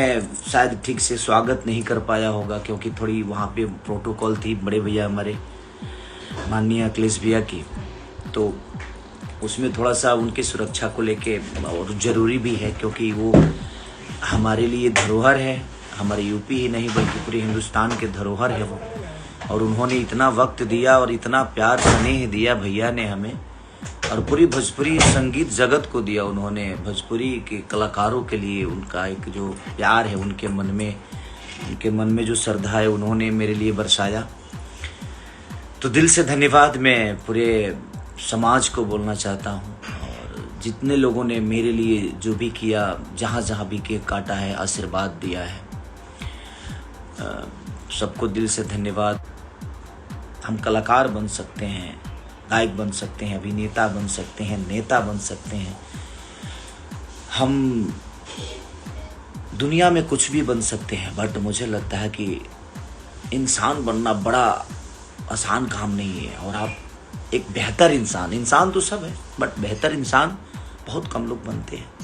मैं शायद ठीक से स्वागत नहीं कर पाया होगा क्योंकि थोड़ी वहाँ पे प्रोटोकॉल थी बड़े भैया हमारे माननीय अखिलेश भैया की, तो उसमें थोड़ा सा उनकी सुरक्षा को लेके और ज़रूरी भी है क्योंकि वो हमारे लिए धरोहर है, हमारे यूपी ही नहीं बल्कि पूरे हिंदुस्तान के धरोहर है वो। और उन्होंने इतना वक्त दिया और इतना प्यार स्नेह दिया भैया ने हमें, और पूरी भोजपुरी संगीत जगत को दिया उन्होंने। भोजपुरी के कलाकारों के लिए उनका एक जो प्यार है उनके मन में जो श्रद्धा है उन्होंने मेरे लिए बरसाया। तो दिल से धन्यवाद मैं पूरे समाज को बोलना चाहता हूँ, और जितने लोगों ने मेरे लिए जो भी किया, जहाँ जहाँ भी केक काटा है, आशीर्वाद दिया है, सबको दिल से धन्यवाद। हम कलाकार बन सकते हैं, गायक बन सकते हैं, अभिनेता बन सकते हैं, नेता बन सकते हैं, हम दुनिया में कुछ भी बन सकते हैं, बट मुझे लगता है कि इंसान बनना बड़ा आसान काम नहीं है। और आप एक बेहतर इंसान तो सब है, बट बेहतर इंसान बहुत कम लोग बनते हैं।